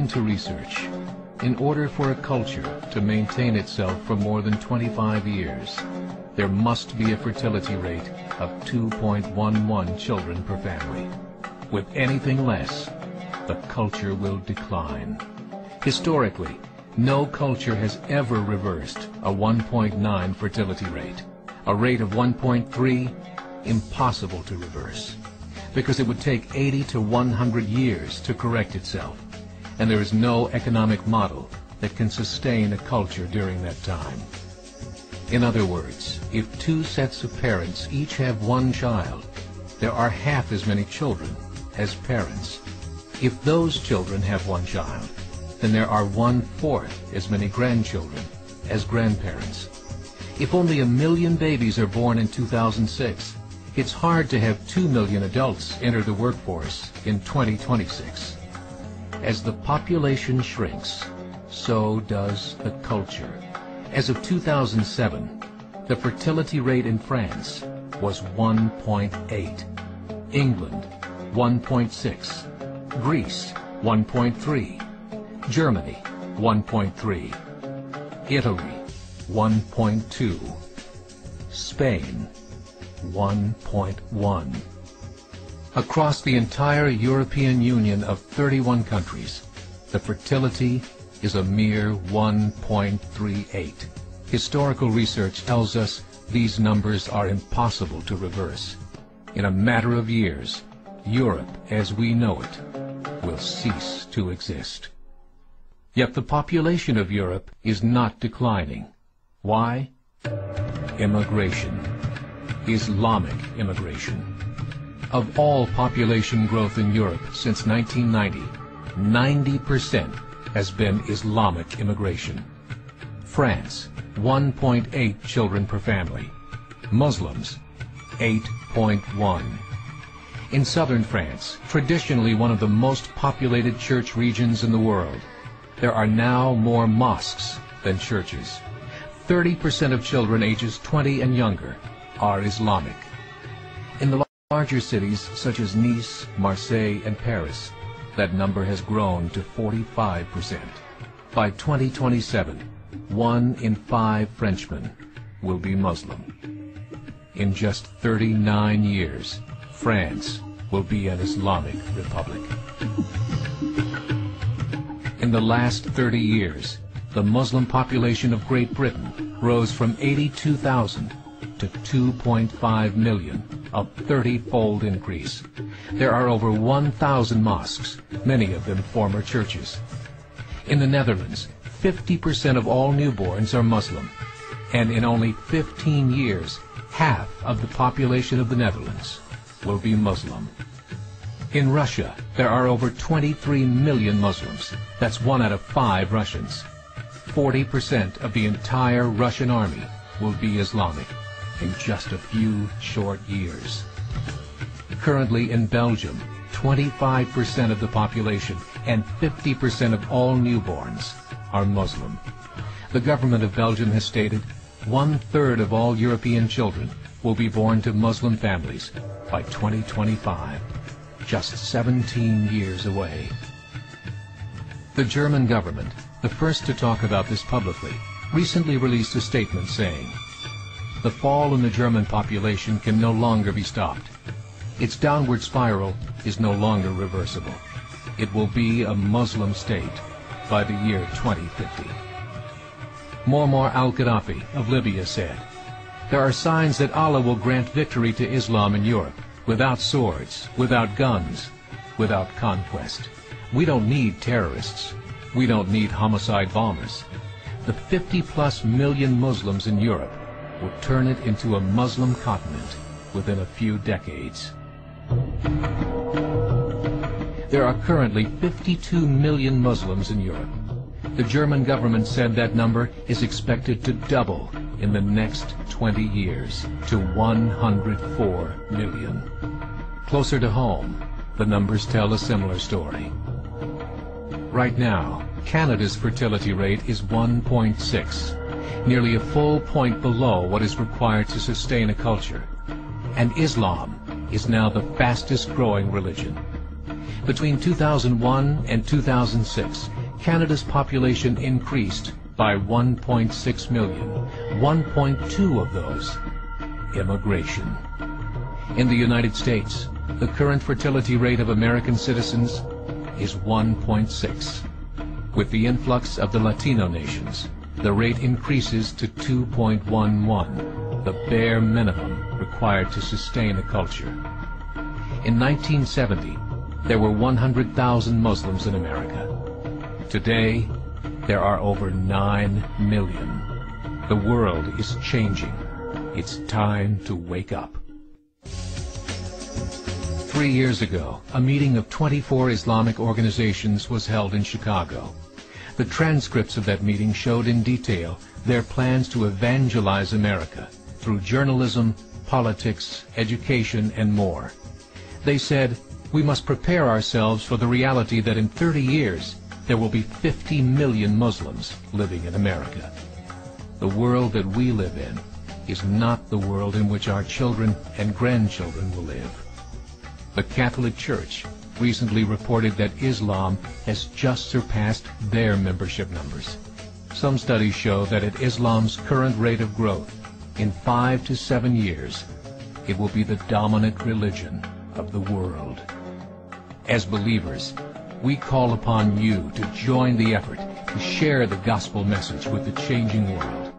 According to research, in order for a culture to maintain itself for more than 25 years, there must be a fertility rate of 2.11 children per family. With anything less, the culture will decline. Historically, no culture has ever reversed a 1.9 fertility rate. A rate of 1.3, impossible to reverse, because it would take 80 to 100 years to correct itself, and there is no economic model that can sustain a culture during that time. In other words, if two sets of parents each have one child, there are half as many children as parents. If those children have one child, then there are 1/4 as many grandchildren as grandparents. If only 1 million babies are born in 2006, it's hard to have 2 million adults enter the workforce in 2026. As the population shrinks, so does the culture. As of 2007, the fertility rate in France was 1.8, England 1.6, Greece 1.3, Germany 1.3, Italy 1.2, Spain 1.1. Across the entire European Union of 31 countries, the fertility is a mere 1.38. Historical research tells us these numbers are impossible to reverse. In a matter of years, Europe as we know it will cease to exist. Yet the population of Europe is not declining. Why? Immigration. Islamic immigration. Of all population growth in Europe since 1990, 90% has been Islamic immigration. France, 1.8 children per family. Muslims, 8.1. In southern France, traditionally one of the most populated church regions in the world, there are now more mosques than churches. 30% of children ages 20 and younger are Islamic. In the larger cities such as Nice, Marseille, and Paris, that number has grown to 45%. By 2027, 1 in 5 Frenchmen will be Muslim. In just 39 years, France will be an Islamic republic. In the last 30 years, the Muslim population of Great Britain rose from 82,000 to 2.5 million, a 30-fold increase. There are over 1,000 mosques, many of them former churches. In the Netherlands, 50% of all newborns are Muslim, and in only 15 years, half of the population of the Netherlands will be Muslim. In Russia, there are over 23 million Muslims. That's 1 out of 5 Russians. 40% of the entire Russian army will be Islamic in just a few short years. Currently in Belgium, 25% of the population and 50% of all newborns are Muslim. The government of Belgium has stated 1/3 of all European children will be born to Muslim families by 2025, just 17 years away. The German government, the first to talk about this publicly, recently released a statement saying, "The fall in the German population can no longer be stopped. Its downward spiral is no longer reversible. It will be a Muslim state by the year 2050. Muammar al-Gaddafi of Libya said, "There are signs that Allah will grant victory to Islam in Europe, without swords, without guns, without conquest. We don't need terrorists. We don't need homicide bombers. The 50+ million Muslims in Europe will turn it into a Muslim continent within a few decades." There are currently 52 million Muslims in Europe. The German government said that number is expected to double in the next 20 years to 104 million. Closer to home, the numbers tell a similar story. Right now, Canada's fertility rate is 1.6, nearly a full point below what is required to sustain a culture. And Islam is now the fastest growing religion. Between 2001 and 2006, Canada's population increased by 1.6 million, 1.2 of those immigration. In the United States, the current fertility rate of American citizens is 1.6. With the influx of the Latino nations, the rate increases to 2.11, the bare minimum required to sustain a culture. In 1970, there were 100,000 Muslims in America. Today, there are over 9 million. The world is changing. It's time to wake up. 3 years ago, a meeting of 24 Islamic organizations was held in Chicago. The transcripts of that meeting showed in detail their plans to evangelize America through journalism, politics, education, and more. They said, we must prepare ourselves for the reality that in 30 years, there will be 50 million Muslims living in America. The world that we live in is not the world in which our children and grandchildren will live. The Catholic Church recently reported that Islam has just surpassed their membership numbers. Some studies show that at Islam's current rate of growth, in 5 to 7 years, it will be the dominant religion of the world. As believers, we call upon you to join the effort to share the gospel message with the changing world.